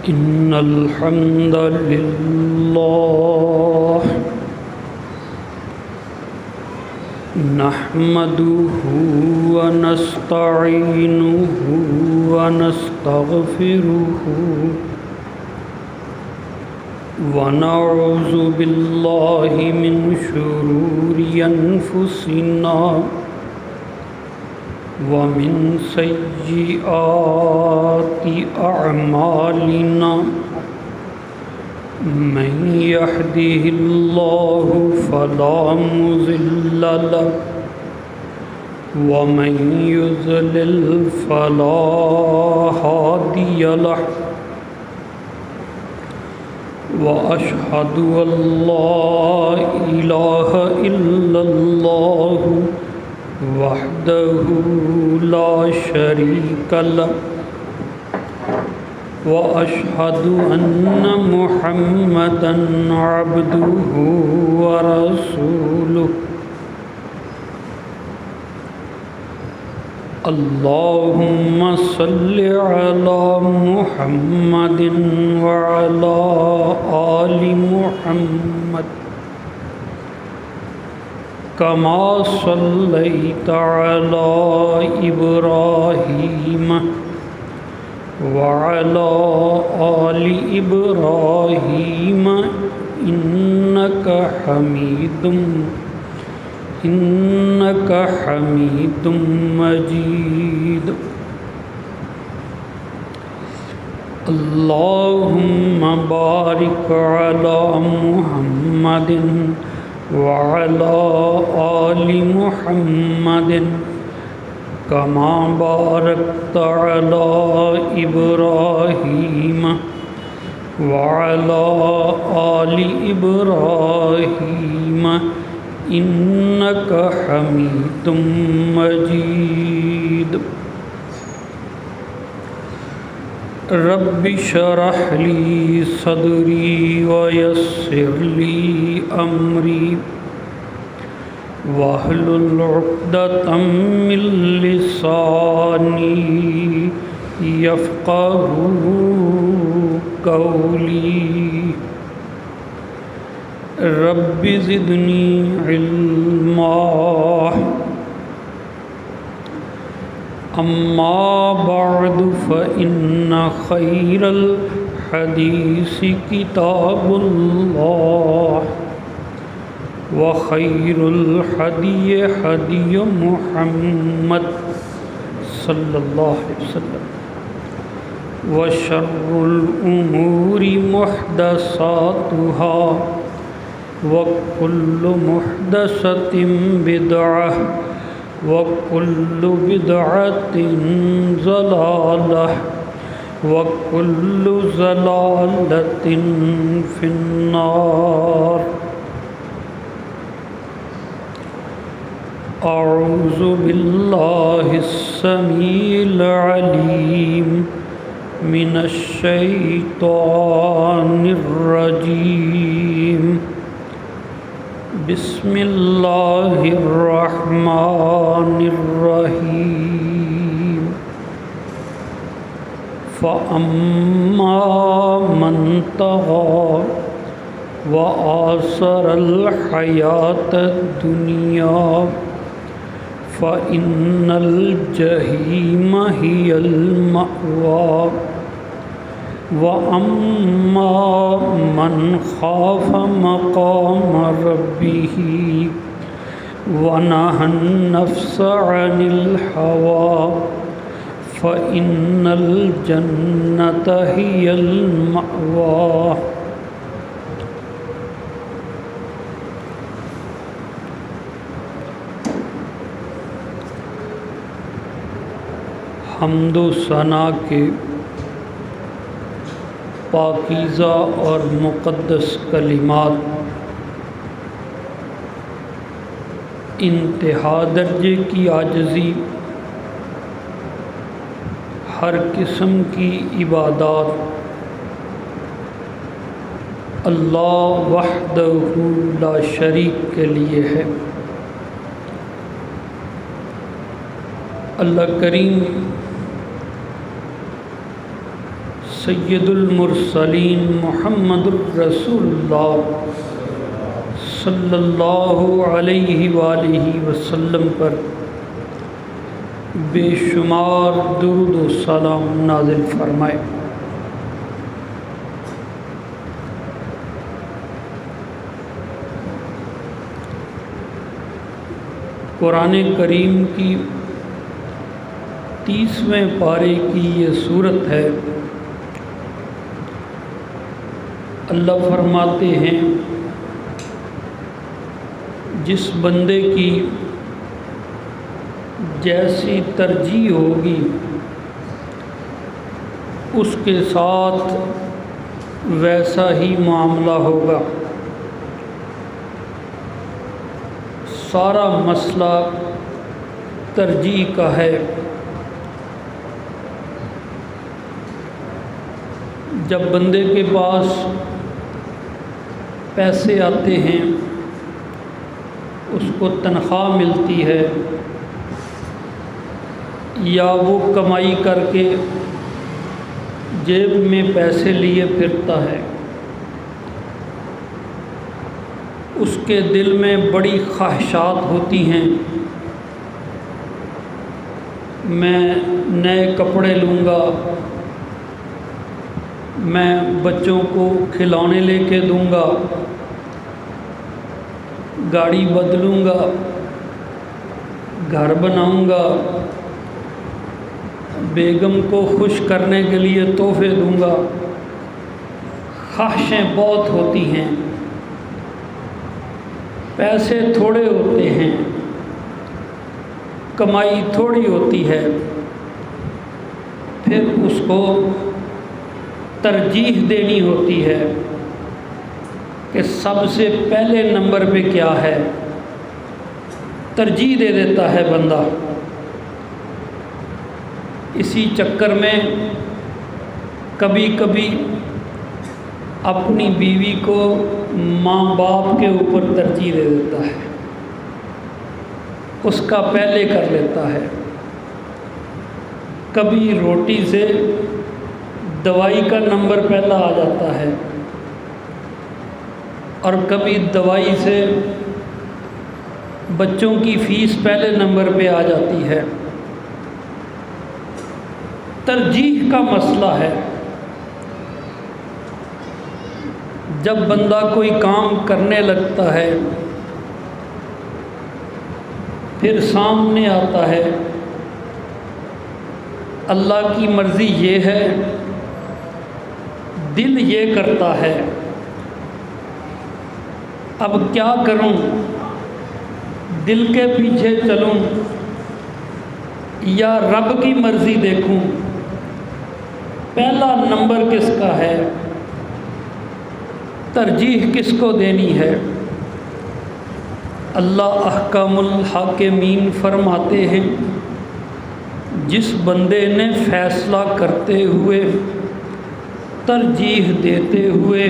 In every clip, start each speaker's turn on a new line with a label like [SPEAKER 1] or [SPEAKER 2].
[SPEAKER 1] إن الحمد لله نحمده ونستعينه ونستغفره ونعوذ بالله من شرور أنفسنا ومن سيئات أعمالنا من يهده الله فلا مضل له ومن يضلل فلا هادي له وأشهد أن لا إله إلا الله وحده لا شريك له وأشهد أن محمدًا عبده ورسوله اللهم صل على محمد وعلى آل محمد كما صليت على إبراهيم وعلى آل إبراهيم إنك حميد مجيد اللهم بارك على محمد وعلى آل محمد كما باركت على إبراهيم وعلى آل إبراهيم إنك حميد مجيد رب اشرح لي صدري ويسر لي أمري واحلل عقدة من لساني يفقهوا قولي رب زدني علما أما بعد فإن خير الحديث كتاب الله وخير الهدي هدي محمد صلى الله عليه وسلم وشر الأمور محدثاتها وكل محدثة بدعة وكل بدعة ضلالة وكل ضلالة في النار أعوذ بالله السميع العليم من الشيطان الرجيم بسم الله الرحمن الرحيم فأما من طغى وآثر الحياة الدنيا فإن الجحيم هي المأوى وأما من خاف مقام ربه ونهى النفس عن الهوى فإن الجنة هي المأوى حمد و ثنا کے پاکیزہ اور مقدس کلمات انتہا درجے کی عاجزی، ہر قسم کی عبادات اللہ وحدہ لا شریک کے لیے ہے۔ اللہ کریم سید المرسلین محمد الرسول اللہ صلی اللہ علیہ وآلہ وسلم پر بے شمار درود و سلام نازل فرمائے۔ قرآن کریم کی 30ویں پارے کی یہ صورت ہے۔ اللہ فرماتے ہیں جس بندے کی جیسی ترجیح ہوگی اس کے ساتھ ویسا ہی معاملہ ہوگا۔ سارا مسئلہ ترجیح کا ہے۔ جب بندے کے پاس پیسے آتے ہیں، اس کو تنخواہ ملتی ہے یا وہ کمائی کر کے جیب میں پیسے لیے پھرتا ہے، اس کے دل میں بڑی خواہشات ہوتی ہیں۔ میں نئے کپڑے لوں گا، میں بچوں کو کھلونے لے کے دوں گا، گاڑی بدلوں گا، گھر بناؤں گا، بیگم کو خوش کرنے کے لیے تحفے دوں گا۔ خواہشیں بہت ہوتی ہیں، پیسے تھوڑے ہوتے ہیں، کمائی تھوڑی ہوتی ہے۔ پھر اس کو ترجیح دینی ہوتی ہے کہ سب سے پہلے نمبر پہ کیا ہے، ترجیح دے دیتا ہے بندہ۔ اسی چکر میں کبھی کبھی اپنی بیوی کو ماں باپ کے اوپر ترجیح دے دیتا ہے، اس کا پہلے کر لیتا ہے۔ کبھی روٹی سے دوائی کا نمبر پہلا آ جاتا ہے، اور کبھی دوائی سے بچوں کی فیس پہلے نمبر پہ آ جاتی ہے۔ ترجیح کا مسئلہ ہے۔ جب بندہ کوئی کام کرنے لگتا ہے، پھر سامنے آتا ہے اللہ کی مرضی یہ ہے، دل یہ کرتا ہے، اب کیا کروں، دل کے پیچھے چلوں یا رب کی مرضی دیکھوں، پہلا نمبر کس کا ہے، ترجیح کس کو دینی ہے۔ اللہ احکم الحاکمین فرماتے ہیں جس بندے نے فیصلہ کرتے ہوئے، ترجیح دیتے ہوئے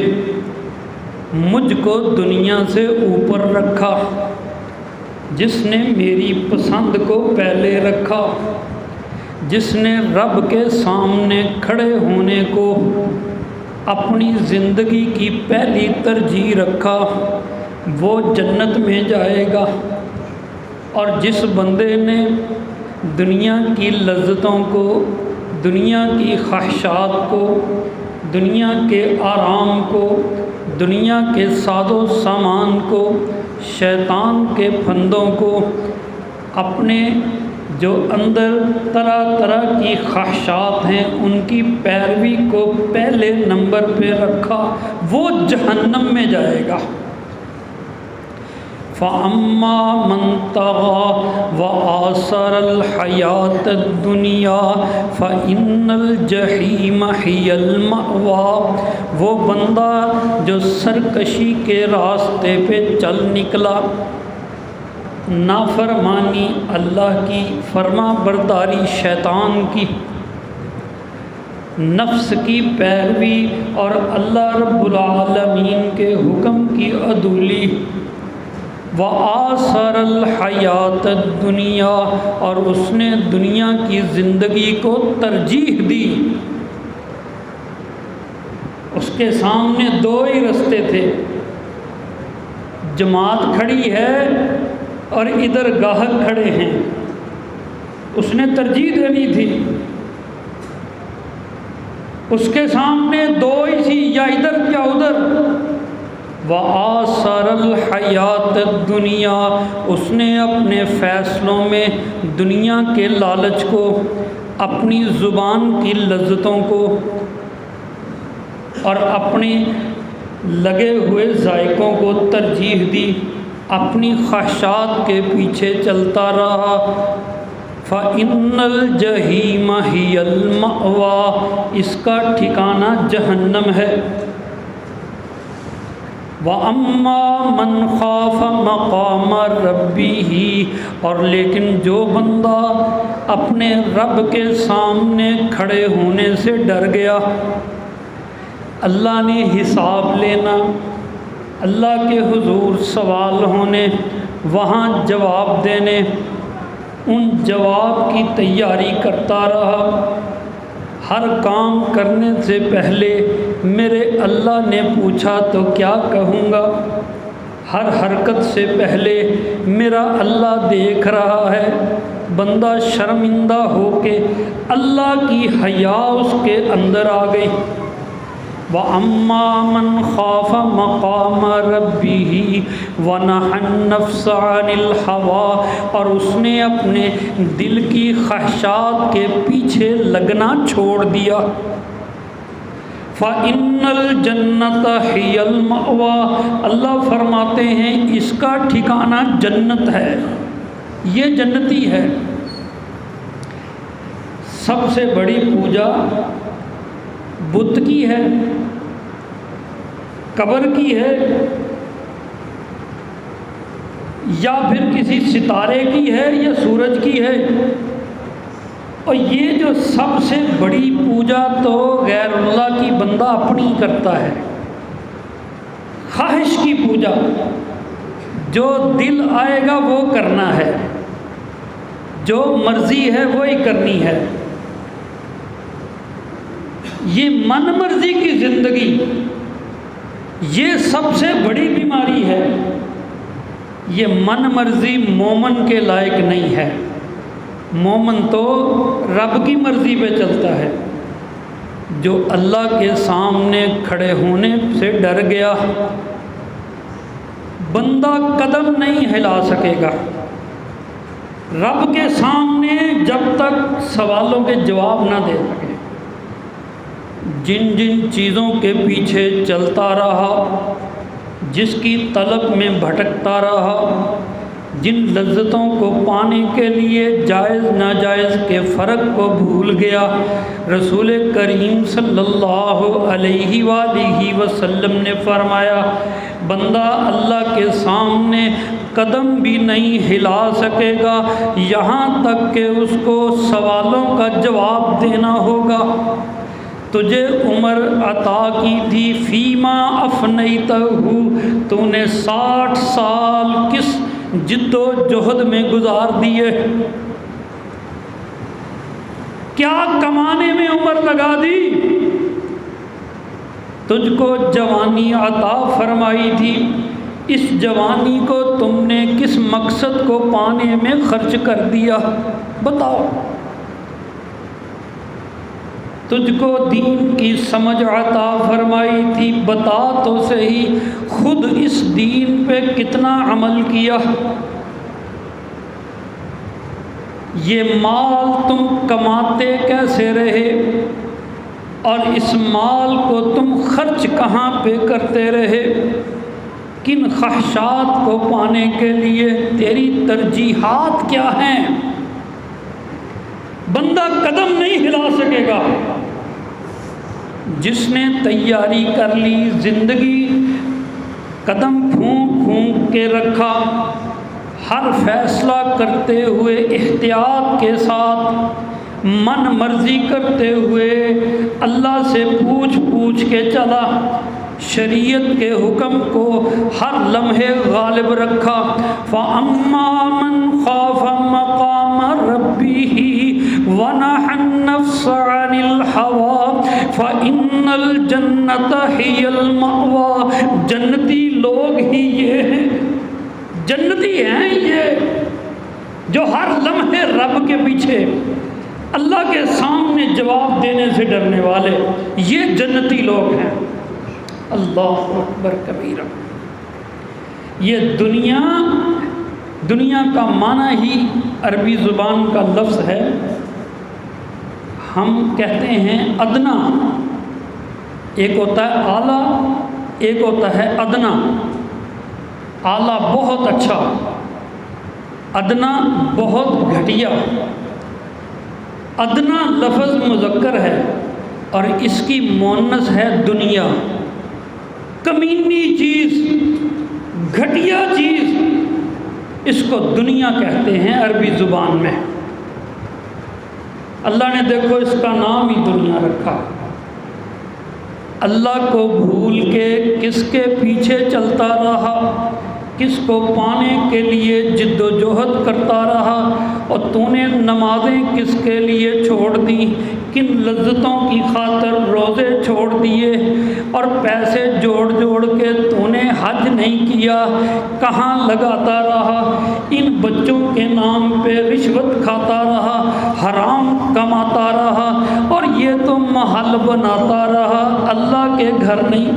[SPEAKER 1] مجھ کو دنیا سے اوپر رکھا، جس نے میری پسند کو پہلے رکھا، جس نے رب کے سامنے کھڑے ہونے کو اپنی زندگی کی پہلی ترجیح رکھا، وہ جنت میں جائے گا۔ اور جس بندے نے دنیا کی لذتوں کو، دنیا کی خواہشات کو، دنیا کے آرام کو، دنیا کے ساز و سامان کو، شیطان کے پھندوں کو، اپنے جو اندر طرح طرح کی خواہشات ہیں ان کی پیروی کو پہلے نمبر پہ رکھا، وہ جہنم میں جائے گا۔ فَأَمَّا مَنْ طَغَىٰ وَآثَرَ الْحَيَاةَ الدُّنْيَا فَإِنَّ الْجَحِيمَ هِيَ الْمَأْوَىٰ، وہ بندہ جو سرکشی کے راستے پہ چل نکلا، نافرمانی اللہ کی، فرما برداری شیطان کی، نفس کی پیروی اور اللہ رب العالمین کے حکم کی عدولی، وَآثَرَ الْحَيَاةَ الدُّنْيَا، اور اس نے دنیا کی زندگی کو ترجیح دی، کے سامنے دو ہی رستے تھے، جماعت کھڑی ہے اور ادھر گاہک کھڑے ہیں، اس نے ترجیح دینی تھی۔ اس کے سامنے دو ہی تھی، یا ادھر یا ادھر۔ وآثر الحیات الدنیا، اس نے اپنے فیصلوں میں دنیا کے لالچ کو، اپنی زبان کی لذتوں کو اور اپنے لگے ہوئے ذائقوں کو ترجیح دی، اپنی خواہشات کے پیچھے چلتا رہا۔ فَإِنَّ الْجَحِيمَ هِيَ الْمَأْوَىٰ، اس کا ٹھکانہ جہنم ہے۔ وَأَمَّا مَنْ خَافَ مَقَامَ رَبِّهِ، اور لیکن جو بندہ اپنے رب کے سامنے کھڑے ہونے سے ڈر گیا، اللہ نے حساب لینا، اللہ کے حضور سوال ہونے، وہاں جواب دینے، ان جواب کی تیاری کرتا رہا۔ ہر کام کرنے سے پہلے میرے اللہ نے پوچھا تو کیا کہوں گا، ہر حرکت سے پہلے میرا اللہ دیکھ رہا ہے۔ بندہ شرمندہ ہو کے اللہ کی حیا اس کے اندر آ گئی۔ وَأَمَّا مَنْ خَافَ مَقَامَ رَبِّهِ وَنَهَى النَّفْسَ عَنِ الْهَوَىٰ، اور اس نے اپنے دل کی خواہشات کے پیچھے لگنا چھوڑ دیا۔ فَإِنَّ الْجَنَّةَ هِيَ الْمَأْوَىٰ، اللہ فرماتے ہیں اس کا ٹھکانہ جنت ہے، یہ جنتی ہے۔ سب سے بڑی پوجا بت کی ہے، قبر کی ہے، یا پھر کسی ستارے کی ہے، یا سورج کی ہے۔ اور یہ جو سب سے بڑی پوجا تو غیر اللہ کی بندہ اپنی کرتا ہے، خواہش کی پوجا، جو دل آئے گا وہ کرنا ہے، جو مرضی ہے وہی کرنی ہے۔ یہ من مرضی کی زندگی، یہ سب سے بڑی بیماری ہے۔ یہ من مرضی مومن کے لائق نہیں ہے۔ مومن تو رب کی مرضی پہ چلتا ہے۔ جو اللہ کے سامنے کھڑے ہونے سے ڈر گیا، بندہ قدم نہیں ہلا سکے گا رب کے سامنے جب تک سوالوں کے جواب نہ دے سکے۔ جن جن چیزوں کے پیچھے چلتا رہا، جس کی طلب میں بھٹکتا رہا، جن لذتوں کو پانے کے لیے جائز ناجائز کے فرق کو بھول گیا، رسول کریم صلی اللہ علیہ وآلہ وسلم نے فرمایا بندہ اللہ کے سامنے قدم بھی نہیں ہلا سکے گا یہاں تک کہ اس کو سوالوں کا جواب دینا ہوگا۔ تجھے عمر عطا کی تھی فیما افنیتہ، تو نے 60 سال کس جد و جہد میں گزار دیے، کیا کمانے میں عمر لگا دی؟ تجھ کو جوانی عطا فرمائی تھی، اس جوانی کو تم نے کس مقصد کو پانے میں خرچ کر دیا، بتاؤ۔ تجھ کو دین کی سمجھ عطا فرمائی تھی، بتا تو صحیح خود اس دین پہ کتنا عمل کیا۔ یہ مال تم کماتے کیسے رہے، اور اس مال کو تم خرچ کہاں پہ کرتے رہے، کن خواہشات کو پانے کے لیے تیری ترجیحات کیا ہیں؟ بندہ قدم نہیں ہلا سکے گا۔ جس نے تیاری کر لی، زندگی قدم پھونک پھونک کے رکھا، ہر فیصلہ کرتے ہوئے احتیاط کے ساتھ، من مرضی کرتے ہوئے اللہ سے پوچھ پوچھ کے چلا، شریعت کے حکم کو ہر لمحے غالب رکھا۔ فَأَمَّا مَنْ خَافَ مَقَامَ رَبِّهِ وَنَهَى النفس عن الهوى فإن الجنة هي المأوى. جنتی لوگ ہی یہ ہیں، جنتی ہیں یہ جو ہر لمحے رب کے پیچھے اللہ کے سامنے جواب دینے سے ڈرنے والے، یہ جنتی لوگ ہیں. اللہ اکبر کبیرہ. یہ دنیا کا معنی ہی عربی زبان کا لفظ ہے. ہم کہتے ہیں ادنا، ایک ہوتا ہے اعلیٰ، ایک ہوتا ہے ادنا. اعلیٰ بہت اچھا، ادنا بہت گھٹیا. ادنا لفظ مذکر ہے اور اس کی مؤنث ہے دنیا. کمینی چیز، گھٹیا چیز، اس کو دنیا کہتے ہیں عربی زبان میں. اللہ نے دیکھو اس کا نام ہی دنیا رکھا. اللہ کو بھول کے کس کے پیچھے چلتا رہا، کس کو پانے کے لیے جد و جہد کرتا رہا، اور تو نے نمازیں کس کے لیے چھوڑ دی، کن لذتوں کی خاطر روزے چھوڑ دیے، اور پیسے جوڑ جوڑ کے تو نے حج نہیں کیا، کہاں لگاتا رہا، ان بچوں کے نام پہ رشوت کھاتا رہا، حرام کماتا رہا، اور یہ تو محل بناتا رہا، اللہ کے گھر نہیں،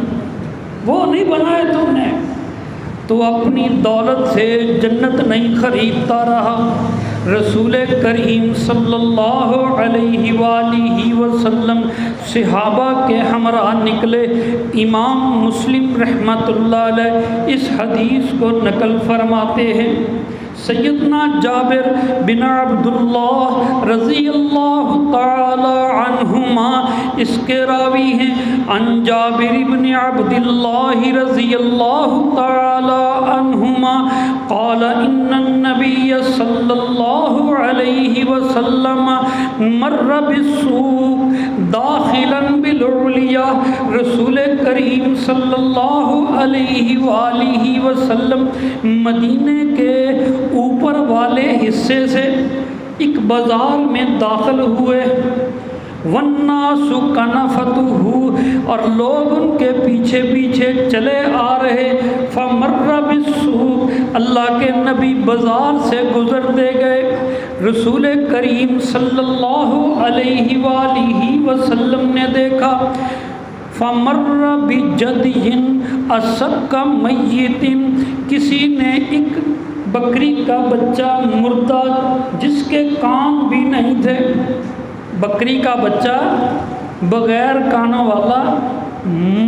[SPEAKER 1] وہ نہیں بنائے تم نے. تو اپنی دولت سے جنت نہیں خریدتا رہا. رسول کریم صلی اللہ علیہ وآلہ وسلم صحابہ کے ہمراہ نکلے. امام مسلم رحمۃ اللہ علیہ اس حدیث کو نقل فرماتے ہیں. سیدنا جابر بن عبداللہ رضی اللہ تعالی عنہما اس کے راوی ہیں. عن جابر بن عبداللہ رضی اللہ تعالی عنہما قال ان النبی صلی اللہ علیہ وسلم مر بالسوق داخلا بالعلیا. رسول کریم صلی اللہ علیہ وآلہ وسلم مدینے کے اوپر والے حصے سے ایک بازار میں داخل ہوئے. والناس کنفتہ، اور لوگ ان کے پیچھے پیچھے چلے آ رہے. فمر بالسوق، اللہ کے نبی بازار سے گزرتے گئے. رسول کریم صلی اللہ علیہ وآلہ وسلم نے دیکھا فمر بجدی اسق میت، کسی نے ایک بکری کا بچہ مردہ جس کے کان بھی نہیں تھے، بکری کا بچہ بغیر کانوں والا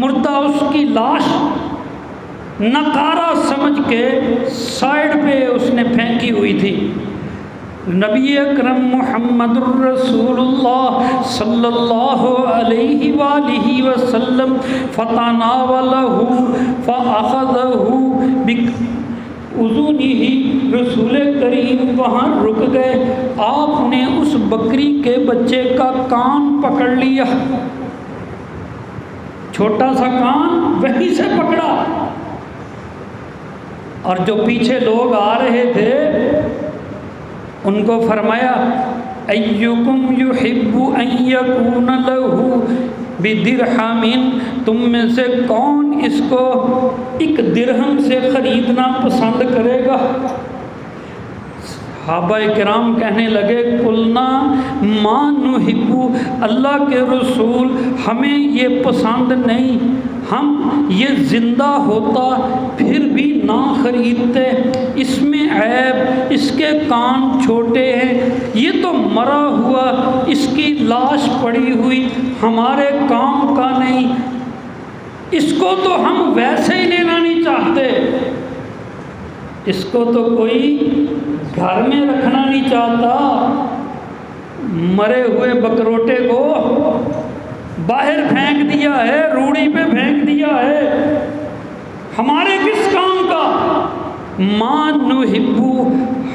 [SPEAKER 1] مردہ، اس کی لاش نقارہ سمجھ کے سائیڈ پہ اس نے پھینکی ہوئی تھی. نبی اکرم محمد الرسول اللہ صلی اللہ علیہ وآلہ وسلم فتناولہ فاخذہ بأذنہ، رسول کریم وہاں رک گئے. آپ نے اس بکری کے بچے کا کان پکڑ لیا، چھوٹا سا کان وہیں سے پکڑا، اور جو پیچھے لوگ آ رہے تھے ان کو فرمایا ایکم یحب ان یکون لہ بدرہم، تم میں سے کون اس کو ایک درہم سے خریدنا پسند کرے گا؟ صحابہ کرام کہنے لگے قلنا ما نحب، اللہ کے رسول ہمیں یہ پسند نہیں، ہم یہ زندہ ہوتا پھر بھی نہ خریدتے، اس میں عیب، اس کے کان چھوٹے ہیں، یہ تو مرا ہوا، اس کی لاش پڑی ہوئی، ہمارے کام کا نہیں، اس کو تو ہم ویسے ہی لینا نہیں چاہتے، اس کو تو کوئی گھر میں رکھنا نہیں چاہتا، مرے ہوئے بکروٹے کو باہر پھینک دیا ہے، روڑی پہ پھینک دیا ہے، ہمارے کس کام کا؟ ما نحبو،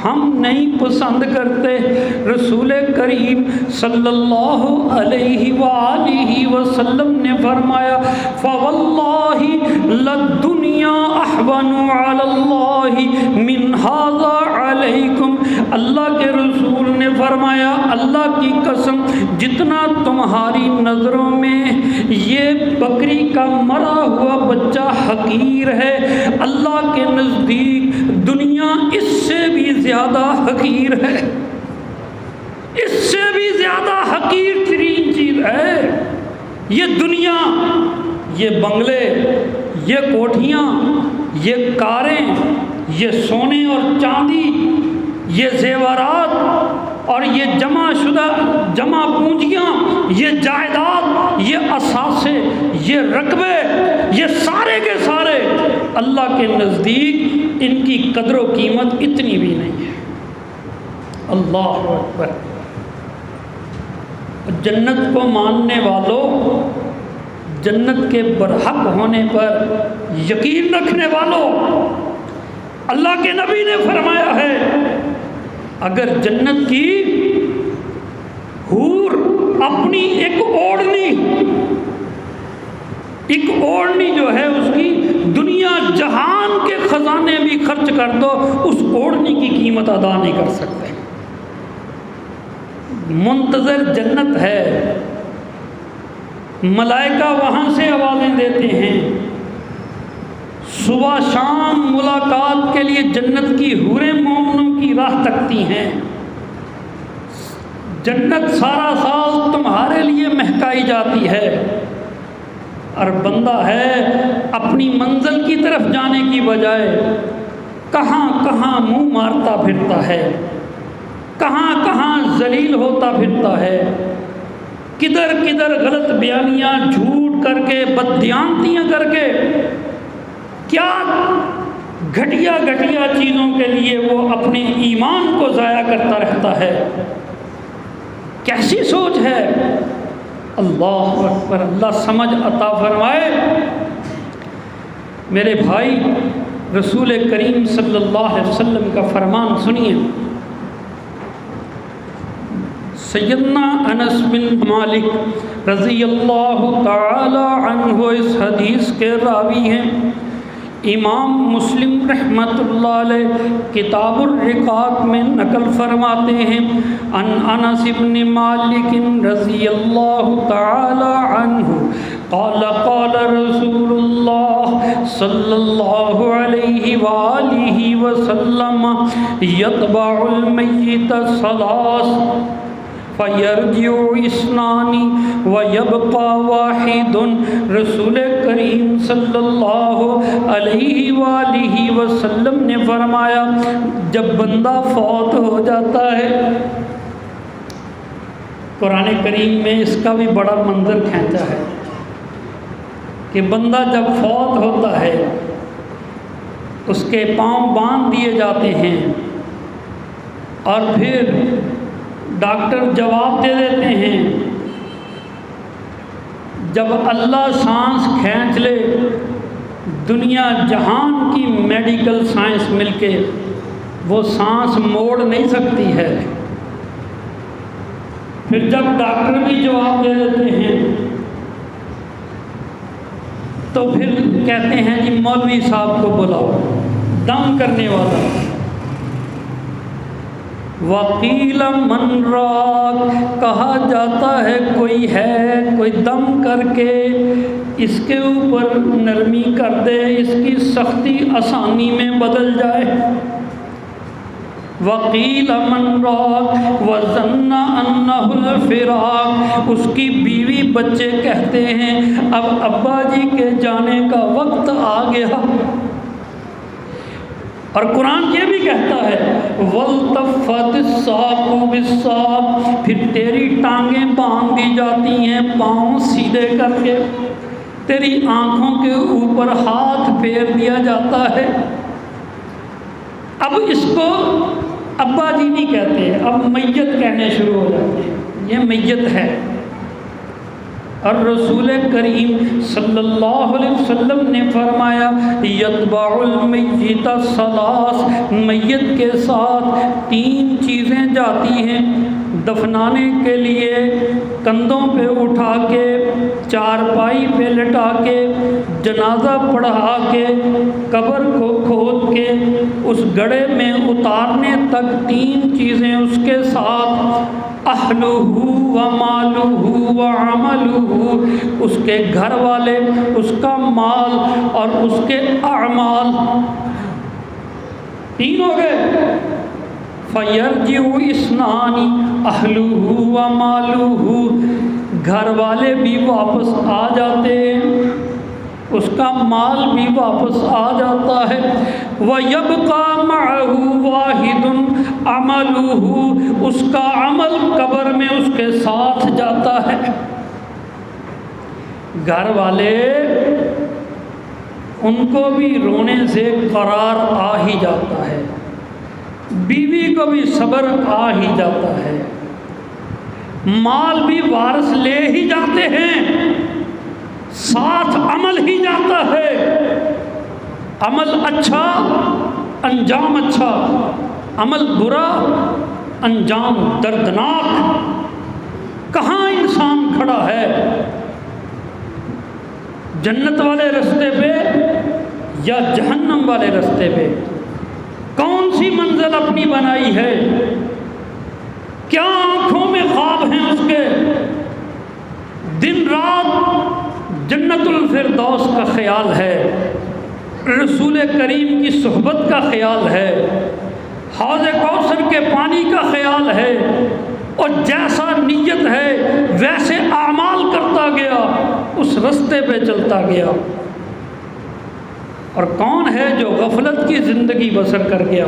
[SPEAKER 1] ہم نہیں پسند کرتے. رسول کریم صلی اللہ علیہ وآلہ وسلم نے فرمایا فواللہ للدنیا احون علی اللہ من ھذا علیکم، اللہ کے رسول نے فرمایا اللہ کی قسم جتنا تمہاری نظروں میں یہ بکری کا مرا ہوا بچہ حقیر ہے، اللہ کے نزدیک دنیا اس سے بھی زیادہ حقیر ہے، اس سے بھی زیادہ حقیر ترین چیز ہے۔ یہ دنیا، یہ بنگلے، یہ کوٹھیاں، یہ کاریں، یہ سونے اور چاندی، یہ زیورات اور یہ جمع پونجیاں، یہ جائیداد، یہ اثاثے، یہ رقبے، یہ سارے کے سارے اللہ کے نزدیک ان کی قدر و قیمت اتنی بھی نہیں ہے۔ اللہ اکبر۔ جنت کو ماننے والوں، جنت کے برحق ہونے پر یقین رکھنے والوں، اللہ کے نبی نے فرمایا ہے اگر جنت کی حور اپنی ایک اوڑھنی جو ہے اس کی دنیا جہان کے خزانے بھی خرچ کر دو، اس اوڑھنی کی قیمت ادا نہیں کر سکتے۔ منتظر جنت ہے، ملائکہ وہاں سے آوازیں دیتے ہیں، صبح شام ملاقات کے لیے جنت کی حوریں مومنوں کی راہ تکتی ہیں، جنت سارا سال تمہارے لیے مہکائی جاتی ہے، اور بندہ ہے اپنی منزل کی طرف جانے کی بجائے کہاں کہاں منہ مارتا پھرتا ہے، کہاں کہاں ذلیل ہوتا پھرتا ہے، کدھر کدھر غلط بیانیاں جھوٹ کر کے بددیانتیاں کر کے کیا گھٹیا چیزوں کے لیے وہ اپنے ایمان کو ضائع کرتا رہتا ہے۔ کیسی سوچ ہے؟ اللہ اکبر، اللہ سمجھ عطا فرمائے۔ میرے بھائی، رسول کریم صلی اللہ علیہ وسلم کا فرمان سنیے۔ سیدنا انس بن مالک رضی اللہ تعالی عنہ اس حدیث کے راوی ہیں۔ امام مسلم رحمۃ اللہ علیہ کتاب الرقاق میں نقل فرماتے ہیں ان انس بن مالک رضی اللہ تعالی عنہ قال قال رسول اللہ صلی اللہ علیہ وآلہ وسلم یتبع المیت ثلاث فَيَرْجِعُ اثْنَانِ وَيَبْقَى وَاحِدٌ۔ رسول کریم صلی اللہ علیہ وآلہ وسلم نے فرمایا جب بندہ فوت ہو جاتا ہے، قرآن کریم میں اس کا بھی بڑا منظر کھینچا ہے کہ بندہ جب فوت ہوتا ہے اس کے پاؤں باندھ دیے جاتے ہیں اور پھر ڈاکٹر جواب دے دیتے ہیں، جب اللہ سانس کھینچ لے، دنیا جہان کی میڈیکل سائنس مل کے وہ سانس موڑ نہیں سکتی ہے۔ پھر جب ڈاکٹر بھی جواب دے دیتے ہیں تو پھر کہتے ہیں جی مولوی صاحب کو بلاؤ، دم کرنے والا۔ وکیل من راک، کہا جاتا ہے کوئی ہے، کوئی دم کر کے اس کے اوپر نرمی کر دے، اس کی سختی آسانی میں بدل جائے۔ وکیل من راک وظن انہ الفراق، اس کی بیوی بچے کہتے ہیں اب ابا جی کے جانے کا وقت آ گیا۔ اور قرآن یہ بھی کہتا ہے وَالْتَفَّتِ السَّاقُ بِالسَّاقِ، پھر تیری ٹانگیں باندھ دی جاتی ہیں پاؤں سیدھے کر کے، تیری آنکھوں کے اوپر ہاتھ پھیر دیا جاتا ہے۔ اب اس کو ابا جی نہیں کہتے، اب میت کہنے شروع ہو جاتے ہیں، یہ میت ہے۔ اور رسول کریم صلی اللہ علیہ وسلم نے فرمایا یتبع المیت ثلاث، میت کے ساتھ تین چیزیں جاتی ہیں۔ دفنانے کے لیے کندھوں پہ اٹھا کے، چارپائی پہ لٹا کے، جنازہ پڑھا کے، قبر کو کھود کے اس گڑھے میں اتارنے تک 3 چیزیں اس کے ساتھ، اہلہ و مالہ و عملہ، اس کے گھر والے، اس کا مال اور اس کے اعمال، 3 ہو گئے۔ فَيَرْجِعُ اثْنَانِ أَهْلُهُ وَمَالُهُ، گھر والے بھی واپس آ جاتے ہیں، اس کا مال بھی واپس آ جاتا ہے۔ وَيَبْقَى مَعَهُ وَاحِدٌ عَمَلُهُ، اس کا عمل قبر میں اس کے ساتھ جاتا ہے۔ گھر والے ان کو بھی رونے سے قرار آ ہی جاتا ہے، بیوی کو بھی صبر آ ہی جاتا ہے، مال بھی وارث لے ہی جاتے ہیں، ساتھ عمل ہی جاتا ہے۔ عمل اچھا، انجام اچھا، عمل برا، انجام دردناک۔ کہاں انسان کھڑا ہے؟ جنت والے رستے پہ یا جہنم والے رستے پہ؟ کون سی منزل اپنی بنائی ہے؟ کیا آنکھوں میں خواب ہیں اس کے؟ دن رات جنت الفردوس کا خیال ہے، رسول کریم کی صحبت کا خیال ہے، حوض کوثر کے پانی کا خیال ہے، اور جیسا نیت ہے ویسے اعمال کرتا گیا، اس رستے پہ چلتا گیا۔ اور کون ہے جو غفلت کی زندگی بسر کر گیا،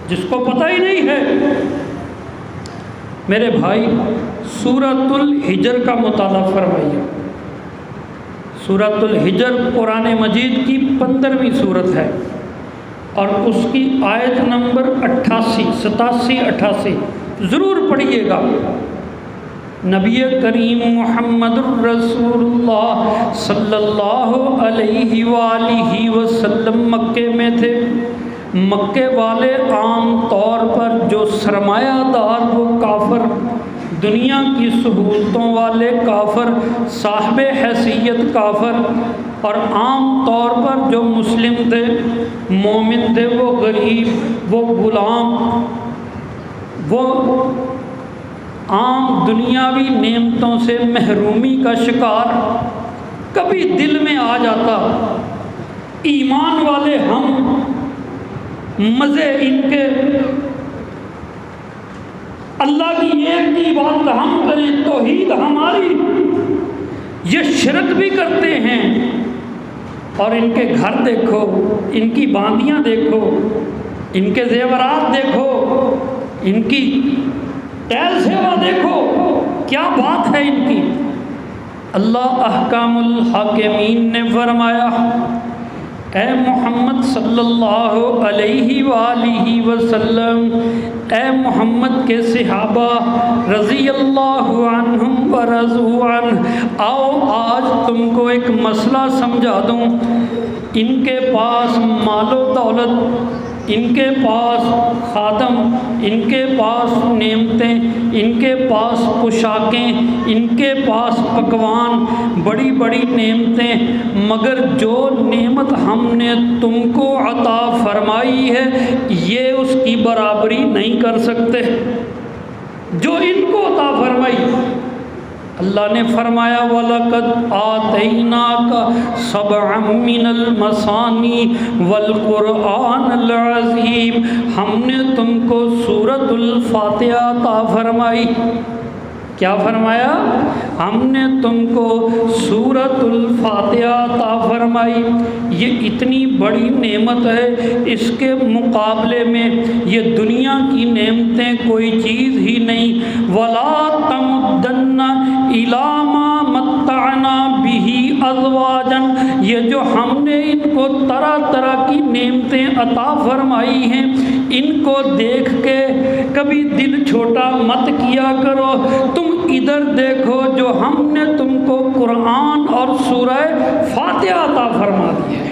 [SPEAKER 1] جس کو پتہ ہی نہیں ہے؟ میرے بھائی، سورۃ الحجر کا مطالعہ فرمائیے۔ سورۃ الحجر قرآن مجید کی 15ویں سورت ہے، اور اس کی آیت نمبر 88، 87، 88 ضرور پڑھیے گا۔ نبی کریم محمد الرسول اللہ صلی اللہ علیہ وآلہ وسلم مکے میں تھے۔ مکے والے عام طور پر جو سرمایہ دار وہ کافر، دنیا کی سہولتوں والے کافر، صاحب حیثیت کافر، اور عام طور پر جو مسلم تھے، مومن تھے، وہ غریب، وہ غلام، وہ عام دنیاوی نعمتوں سے محرومی کا شکار۔ کبھی دل میں آ جاتا ایمان والے ہم، مزے ان کے، اللہ کی ایک کی بات ہم کریں، توحید ہماری، یہ شرک بھی کرتے ہیں، اور ان کے گھر دیکھو، ان کی باندیاں دیکھو، ان کے زیورات دیکھو، ان کی ٹہل سیوا دیکھو، کیا بات ہے ان کی۔ اللہ احکام الحاکمین نے فرمایا، اے محمد صلی اللہ علیہ وآلہ وسلم، اے محمد کے صحابہ رضی اللہ عنہم ورضوا عنہ، آؤ آج تم کو ایک مسئلہ سمجھا دوں۔ ان کے پاس مال و دولت، ان کے پاس خادم، ان کے پاس نعمتیں، ان کے پاس پوشاکیں، ان کے پاس پکوان، بڑی بڑی نعمتیں، مگر جو نعمت ہم نے تم کو عطا فرمائی ہے یہ اس کی برابری نہیں کر سکتے جو ان کو عطا فرمائی۔ اللہ نے فرمایا وَلَقَدْ آتَيْنَاكَ سَبْعًا مِّنَ الْمَثَانِي وَالْقُرْآنِ الْعَظِيمِ، ہم نے تم کو سورۃ الفاتحہ عطا فرمائی۔ کیا فرمایا؟ ہم نے تم کو سورۃ الفاتحہ عطا فرمائی۔ یہ اتنی بڑی نعمت ہے، اس کے مقابلے میں یہ دنیا کی نعمتیں کوئی چیز ہی نہیں۔ وَلَا تَمُدَّنَّ إِلَىٰ مَا مَتَّعْنَا بِهِ أَزْوَاجًا، یہ جو ہم نے ان کو طرح طرح کی نعمتیں عطا فرمائی ہیں، ان کو دیکھ کے کبھی دل چھوٹا مت کیا کرو۔ تم ادھر دیکھو جو ہم نے تم کو قرآن اور سورہ فاتحہ عطا فرما دی ہے۔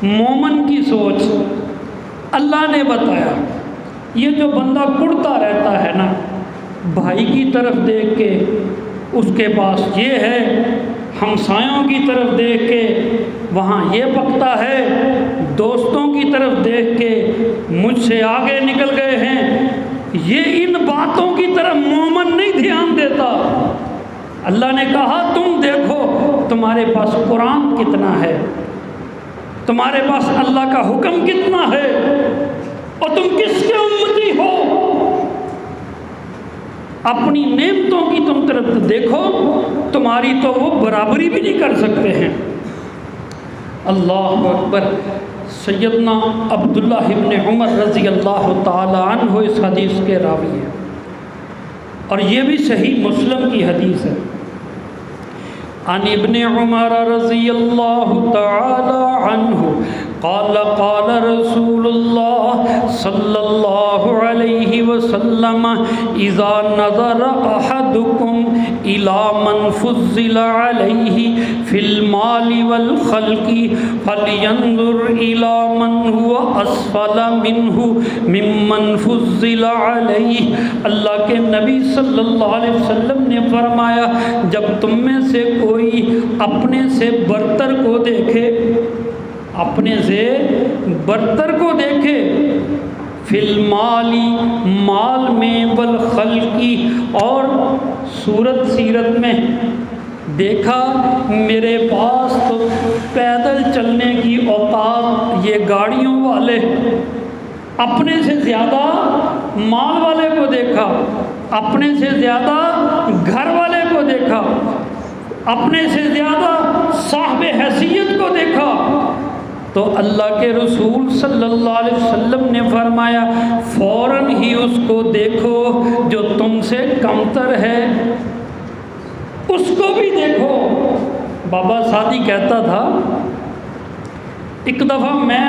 [SPEAKER 1] مومن کی سوچ اللہ نے بتایا، یہ جو بندہ کڑتا رہتا ہے نا، بھائی کی طرف دیکھ کے اس کے پاس یہ ہے، ہمسایوں کی طرف دیکھ کے وہاں یہ پکتا ہے، دوستوں کی طرف دیکھ کے مجھ سے آگے نکل گئے ہیں، یہ ان باتوں کی طرف مومن نہیں دھیان دیتا۔ اللہ نے کہا تم دیکھو تمہارے پاس قرآن کتنا ہے، تمہارے پاس اللہ کا حکم کتنا ہے، اور تم کس کے امتی ہو۔ اپنی نعمتوں کی تم طرف دیکھو، تمہاری تو وہ برابری بھی نہیں کر سکتے ہیں۔ اللہ اکبر۔ سیدنا عبداللہ ابن عمر رضی اللہ تعالی عنہ اس حدیث کے راوی ہیں، اور یہ بھی صحیح مسلم کی حدیث ہے۔ عن ابن عمر رضی اللہ تعالی عنہ قال قال رسول اللہ صلی اللہ علیہ وسلم اذا نظر احدکم الى من فضل علیہ فی المال والخلق فلینظر الى من هو اسفل منہ ممن فضل علیہ۔ اللہ کے نبی صلی اللہ علیہ وسلم نے فرمایا جب تم میں سے کوئی اپنے سے برتر کو دیکھے، اپنے سے برتر کو دیکھے، فی المالی مال میں، والخلقی اور صورت سیرت میں، دیکھا میرے پاس تو پیدل چلنے کی اوقات، یہ گاڑیوں والے، اپنے سے زیادہ مال والے کو دیکھا، اپنے سے زیادہ گھر والے کو دیکھا، اپنے سے زیادہ صاحب حیثیت کو دیکھا، تو اللہ کے رسول صلی اللہ علیہ وسلم نے فرمایا فوراً ہی اس کو دیکھو جو تم سے کمتر ہے، اس کو بھی دیکھو۔ بابا سعدی کہتا تھا ایک دفعہ میں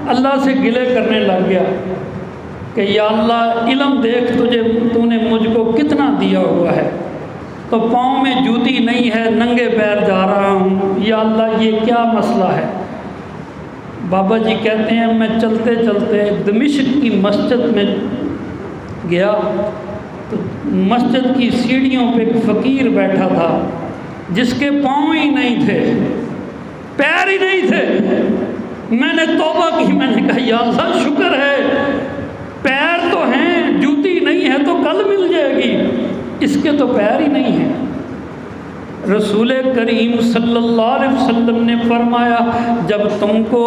[SPEAKER 1] اللہ سے گلے کرنے لگ گیا کہ یا اللہ علم دیکھ تو نے مجھ کو کتنا دیا ہوا ہے، تو پاؤں میں جوتی نہیں ہے، ننگے پیر جا رہا ہوں، یا اللہ یہ کیا مسئلہ ہے۔ بابا جی کہتے ہیں میں چلتے چلتے دمشق کی مسجد میں گیا تو مسجد کی سیڑھیوں پہ ایک فقیر بیٹھا تھا جس کے پاؤں ہی نہیں تھے، پیر ہی نہیں تھے۔ میں نے توبہ کی، میں نے کہا یا اللہ شکر ہے، پیر تو ہیں، جوتی نہیں ہے تو کل مل جائے گی، اس کے تو پیر ہی نہیں ہیں۔ رسول کریم صلی اللہ علیہ وسلم نے فرمایا جب تم کو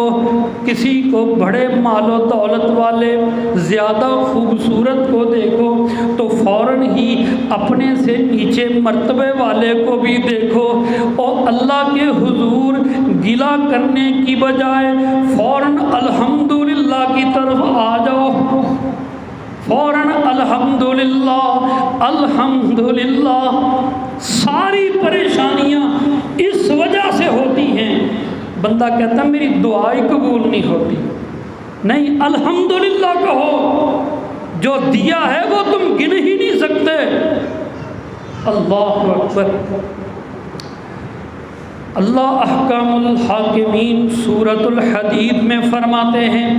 [SPEAKER 1] کسی کو بڑے مال و دولت والے زیادہ خوبصورت کو دیکھو تو فوراً ہی اپنے سے نیچے مرتبے والے کو بھی دیکھو، اور اللہ کے حضور گلہ کرنے کی بجائے فوراً الحمدللہ کی طرف آ جاؤ، فوراً الحمدللہ الحمدللہ۔ ساری پریشانیاں اس وجہ سے ہوتی ہیں، بندہ کہتا ہے میری دعا ہی قبول نہیں ہوتی، نہیں الحمدللہ کہو، جو دیا ہے وہ تم گن ہی نہیں سکتے۔ اللہ اکبر۔ اللہ احکام الحاکمین سورۃ الحدید میں فرماتے ہیں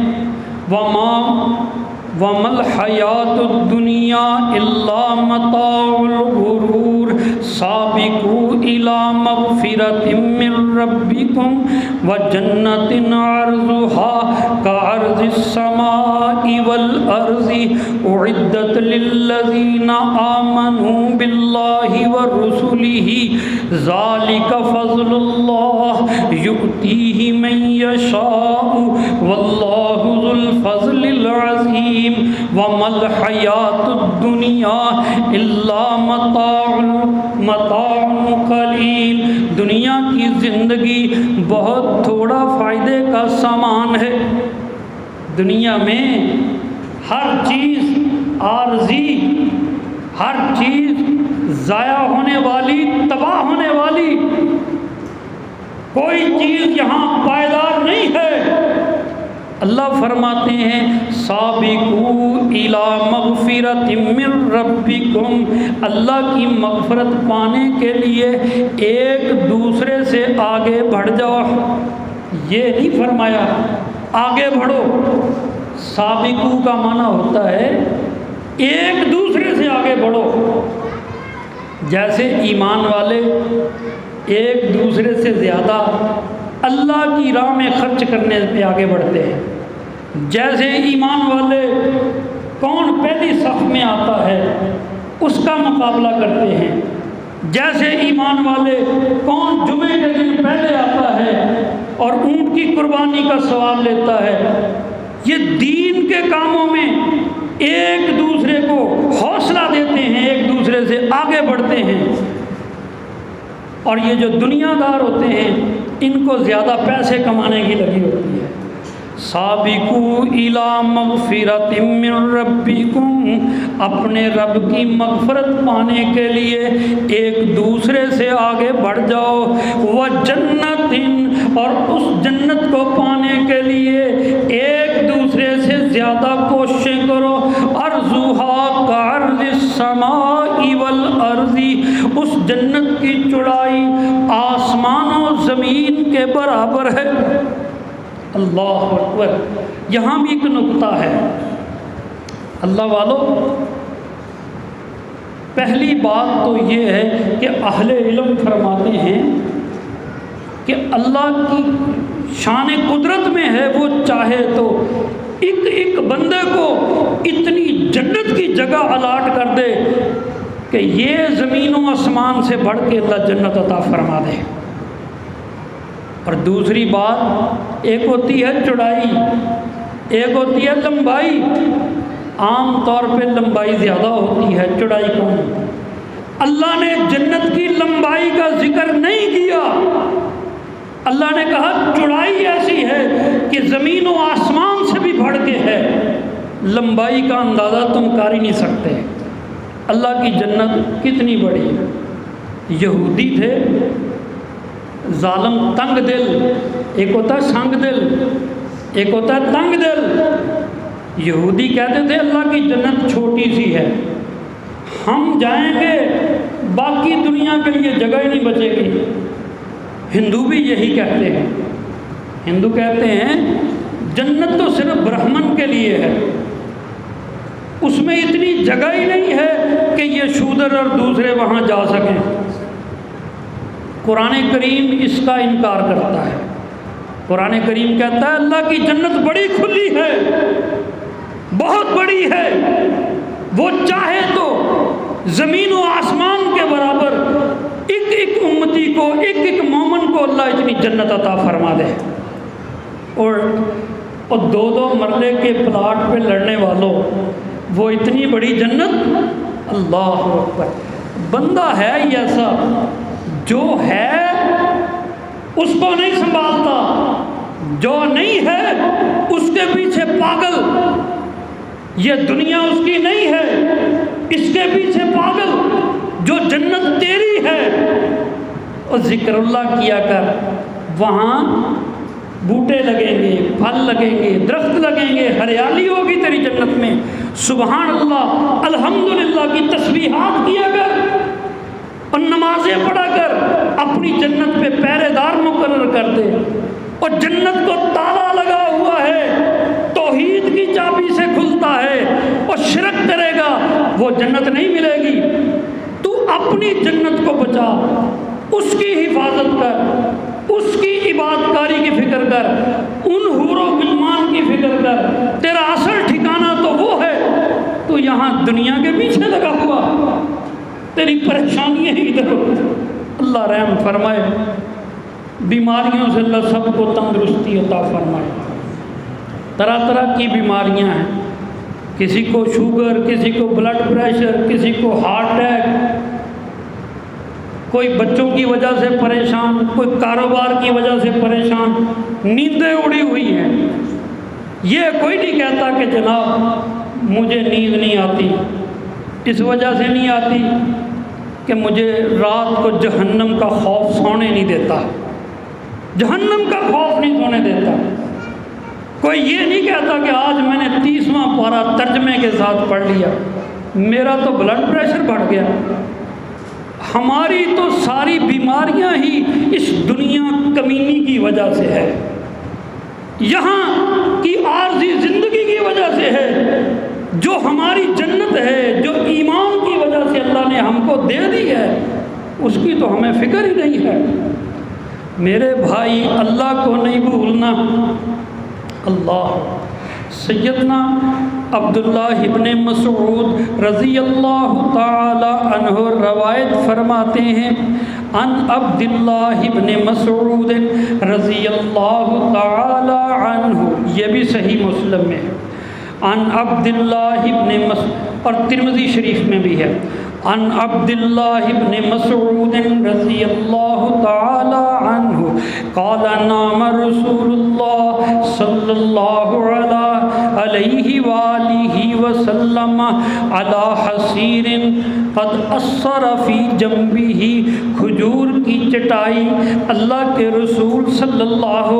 [SPEAKER 1] وَمَا الْحَيَاةُ الدُّنْيَا إِلَّا مَتَاعُ الْغُرُورِ سَابِقُوا إِلَى مَغْفِرَةٍ مِّن رَّبِّكُمْ وَجَنَّةٍ عَرْضُهَا كَعَرْضِ السَّمَاءِ وَالْأَرْضِ أُعِدَّتْ لِلَّذِينَ آمَنُوا بِاللَّهِ وَرُسُلِهِ ذَلِكَ فَضْلُ اللَّهِ يُؤْتِيهِ مَن يَشَاءُ وَاللَّهُ ذُو الْفَضْلِ العظیم۔ وَمَا الْحَيَاةُ الدُّنْيَا إِلَّا مَتَاعٌ قَلِيلٌ، دنیا کی زندگی بہت تھوڑا فائدے کا سامان ہے۔ دنیا میں ہر چیز عارضی، ہر چیز ضائع ہونے والی، تباہ ہونے والی، کوئی چیز یہاں پائیدار نہیں ہے۔ اللہ فرماتے ہیں سابقوا الی مغفرۃ من ربکم، اللہ کی مغفرت پانے کے لیے ایک دوسرے سے آگے بڑھ جاؤ۔ یہ نہیں فرمایا آگے بڑھو، سابقو کا معنی ہوتا ہے ایک دوسرے سے آگے بڑھو۔ جیسے ایمان والے ایک دوسرے سے زیادہ اللہ کی راہ میں خرچ کرنے پہ آگے بڑھتے ہیں، جیسے ایمان والے کون پہلی صف میں آتا ہے اس کا مقابلہ کرتے ہیں، جیسے ایمان والے کون جمعے کے دن پہلے آتا ہے اور اونٹ کی قربانی کا ثواب لیتا ہے، یہ دین کے کاموں میں ایک دوسرے کو حوصلہ دیتے ہیں، ایک دوسرے سے آگے بڑھتے ہیں۔ اور یہ جو دنیا دار ہوتے ہیں ان کو زیادہ پیسے کمانے کی لگی ہوتی ہے۔ سابقوا الی مغفرۃ من ربکم، اپنے رب کی مغفرت پانے کے لیے ایک دوسرے سے آگے بڑھ جاؤ، وجنت، اور اس جنت کو پانے کے لیے ایک دوسرے سے زیادہ کوششیں کرو، ارضھا کعرض السماء والارض، اس جنت کی چوڑائی آسمان و زمین کے برابر ہے۔ اللہ اکبر۔ یہاں بھی ایک نقطہ ہے اللہ والو، پہلی بات تو یہ ہے کہ اہل علم فرماتے ہیں کہ اللہ کی شان قدرت میں ہے، وہ چاہے تو ایک ایک بندے کو اتنی جنت کی جگہ الاٹ کر دے کہ یہ زمین و آسمان سے بڑھ کے اللہ جنت عطا فرما دے۔ اور دوسری بات، ایک ہوتی ہے چوڑائی، ایک ہوتی ہے لمبائی۔ عام طور پہ لمبائی زیادہ ہوتی ہے، چوڑائی کم۔ اللہ نے جنت کی لمبائی کا ذکر نہیں کیا، اللہ نے کہا چوڑائی ایسی ہے کہ زمین و آسمان سے بھی بڑھ کے ہے، لمبائی کا اندازہ تم کر ہی نہیں سکتے۔ اللہ کی جنت کتنی بڑی ہے۔ یہودی تھے ظالم، تنگ دل، ایک ہوتا ہے سنگ دل، ایک ہوتا ہے تنگ دل۔ یہودی کہتے تھے اللہ کی جنت چھوٹی سی ہے، ہم جائیں گے باقی دنیا کے لیے جگہ ہی نہیں بچے گی۔ ہندو بھی یہی کہتے ہیں، ہندو کہتے ہیں جنت تو صرف برہمن کے لیے ہے، اس میں اتنی جگہ ہی نہیں ہے کہ یہ شودر اور دوسرے وہاں جا سکیں۔ قرآن کریم اس کا انکار کرتا ہے۔ قرآن کریم کہتا ہے اللہ کی جنت بڑی کھلی ہے، بہت بڑی ہے، وہ چاہے تو زمین و آسمان کے برابر ایک ایک امتی کو، ایک ایک مومن کو اللہ اتنی جنت عطا فرما دے۔ اور دو دو مرلے کے پلاٹ پہ لڑنے والوں، وہ اتنی بڑی جنت، اللہ اکبر۔ بندہ ہے ہی ایسا جو ہے اس کو نہیں سنبھالتا، جو نہیں ہے اس کے پیچھے پاگل، یہ دنیا اس کی نہیں ہے اس کے پیچھے پاگل، جو جنت تیری ہے۔ اور ذکر اللہ کیا کر، وہاں بوٹے لگیں گے، پھل لگیں گے، درخت لگیں گے، ہریالی ہوگی تیری جنت میں۔ سبحان اللہ، الحمدللہ کی تسبیحات کیا کر اور نمازیں پڑھا کر، اپنی جنت پہ پہرے دار مقرر کر دے۔ اور جنت کو تالا لگا ہوا ہے، توحید کی چابی سے کھلتا ہے، اور شرک کرے گا وہ جنت نہیں ملے گی۔ تو اپنی جنت کو بچا، اس کی حفاظت کر، اس کی عبادت کاری کی فکر کر، ان حور و غلمان کی فکر کر، تیرا اصل ٹھکانہ تو وہ ہے۔ تو یہاں دنیا کے پیچھے لگا ہوا، تیری پریشانیاں ہی ادھر ہو۔ اللہ رحم فرمائے، بیماریوں سے اللہ سب کو تندرستی عطا فرمائے۔ طرح طرح کی بیماریاں ہیں، کسی کو شوگر، کسی کو بلڈ پریشر، کسی کو ہارٹ اٹیک، کوئی بچوں کی وجہ سے پریشان، کوئی کاروبار کی وجہ سے پریشان، نیندیں اڑی ہوئی ہیں۔ یہ کوئی نہیں کہتا کہ جناب مجھے نیند نہیں آتی، اس وجہ سے نہیں آتی کہ مجھے رات کو جہنم کا خوف سونے نہیں دیتا، جہنم کا خوف نہیں سونے دیتا۔ کوئی یہ نہیں کہتا کہ آج میں نے 30واں پارہ ترجمے کے ساتھ پڑھ لیا، میرا تو بلڈ پریشر بڑھ گیا۔ ہماری تو ساری بیماریاں ہی اس دنیا کمینی کی وجہ سے ہے، یہاں کی عارضی زندگی کی وجہ سے ہے۔ جو ہماری جنت ہے، جو ایمان نے ہم کو دے دی ہے اس کی تو ہمیں فکر ہی نہیں ہے۔ میرے بھائی اللہ کو نہیں بھولنا۔ اللہ سیدنا عبداللہ ابن مسعود رضی اللہ تعالی عنہ روایت فرماتے ہیں، عن عبداللہ ابن مسعود رضی اللہ تعالی عنہ، یہ بھی صحیح مسلم میں ہے، عن عبداللہ ابن مسعود، اور ترمذی شریف میں بھی ہے، عن عبداللہ ابن مسعود رضی اللہ تعالی عنہ قال نام رسول اللہ صلی اللہ علیہ وآلہ وسلم علی حصیر قد اثر فی جنبہ، کھجور کی چٹائی اللہ کے رسول صلی اللہ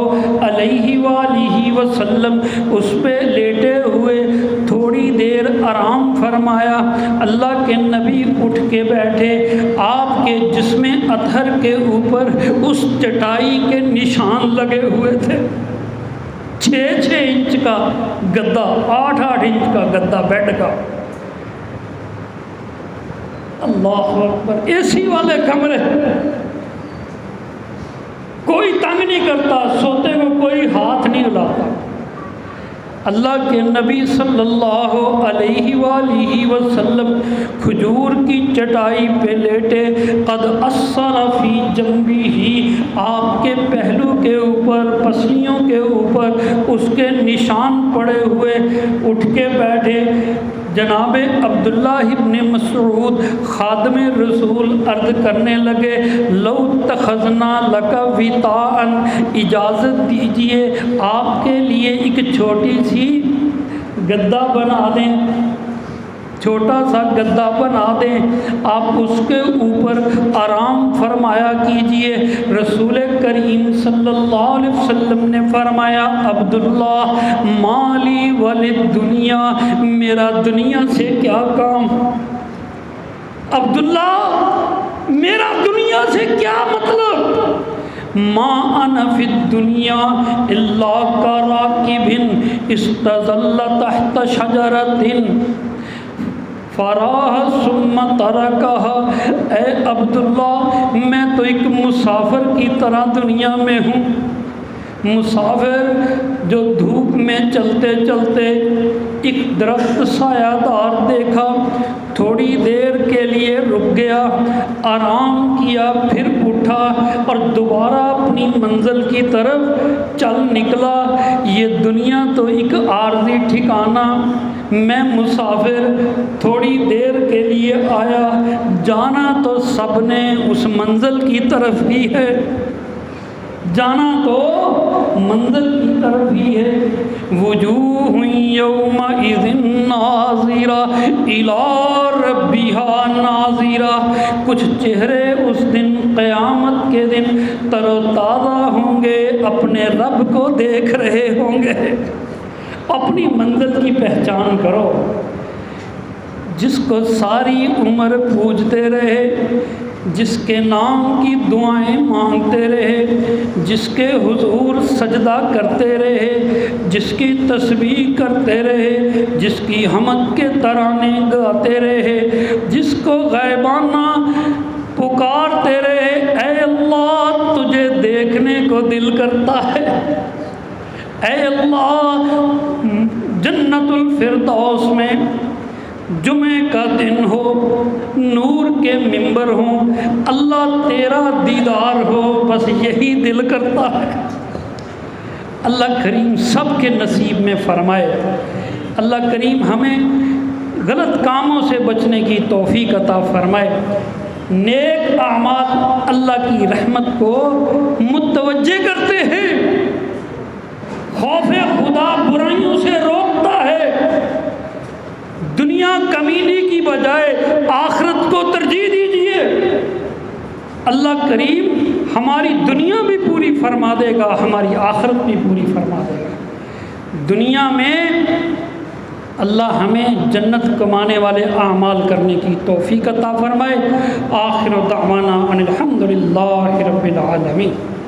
[SPEAKER 1] علیہ وآلہ وسلم اس پہ لیٹے ہوئے تھوڑی دیر آرام فرمایا۔ اللہ کے نبی اٹھ کے بیٹھے، آپ کے جسم اطہر کے اوپر اس چٹائی کے نشان لگے ہوئے تھے۔ 6 انچ کا گدا، 8 انچ کا گدا بیڈ کا۔ اللہ اکبر، اے سی والے کمرے، کوئی تنگ نہیں کرتا، سوتے کو کوئی ہاتھ نہیں ہلاتا۔ اللہ کے نبی صلی اللہ علیہ وآلہ وسلم کھجور کی چٹائی پہ لیٹے، قد اثر فی جنبہ، آپ کے پہلو کے اوپر، پسلیوں کے اوپر اس کے نشان پڑے ہوئے اٹھ کے بیٹھے۔ جناب عبداللہ ابن مسعود خادم رسول عرض کرنے لگے، لو اتخذنا لک وطاء، اجازت دیجئے آپ کے لیے ایک چھوٹی سی گدا بنا دیں، چھوٹا سا گدا بنا دیں، آپ اس کے اوپر آرام فرمایا کیجئے۔ رسول کریم صلی اللہ علیہ وسلم نے فرمایا، عبداللہ مالی وللدنیا، میرا دنیا سے کیا کام؟ عبداللہ میرا دنیا سے کیا مطلب؟ ما انا فی الدنیا الا کراکب استظل تحت شجرۃ فراہ ثم ترکہا۔ اے عبداللہ میں تو ایک مسافر کی طرح دنیا میں ہوں، مسافر جو دھوپ میں چلتے چلتے ایک درخت سایہ دار دیکھا، تھوڑی دیر کے لیے رک گیا، آرام کیا، پھر اٹھا اور دوبارہ اپنی منزل کی طرف چل نکلا۔ یہ دنیا تو ایک عارضی ٹھکانہ، میں مسافر تھوڑی دیر کے لیے آیا، جانا تو سب نے اس منزل کی طرف ہی ہے، جانا تو منزل کی طرف ہی ہے۔ وجوہ یومئذ ناظرہ الی ربہا ناظرہ، کچھ چہرے اس دن قیامت کے دن تر و تازہ ہوں گے، اپنے رب کو دیکھ رہے ہوں گے۔ اپنی منزل کی پہچان کرو۔ جس کو ساری عمر پوجتے رہے، جس کے نام کی دعائیں مانگتے رہے، جس کے حضور سجدہ کرتے رہے، جس کی تسبیح کرتے رہے، جس کی حمد کے ترانے گاتے رہے، جس کو غیبانہ پکارتے رہے، اے اللہ تجھے دیکھنے کو دل کرتا ہے، اے اللہ جنت الفردوس میں جمعے کا دن ہو، نور کے ممبر ہوں، اللہ تیرا دیدار ہو، بس یہی دل کرتا ہے۔ اللہ کریم سب کے نصیب میں فرمائے۔ اللہ کریم ہمیں غلط کاموں سے بچنے کی توفیق عطا فرمائے۔ نیک اعمال اللہ کی رحمت کو متوجہ کرتے ہیں، خوف خدا برائیوں سے روکتا ہے۔ دنیا کمینی کی بجائے آخرت کو ترجیح دیجیے، اللہ کریم ہماری دنیا بھی پوری فرما دے گا، ہماری آخرت بھی پوری فرما دے گا۔ دنیا میں اللہ ہمیں جنت کمانے والے اعمال کرنے کی توفیق عطا فرمائے۔ آخر دعوانا ان الحمد للہ رب العالمین۔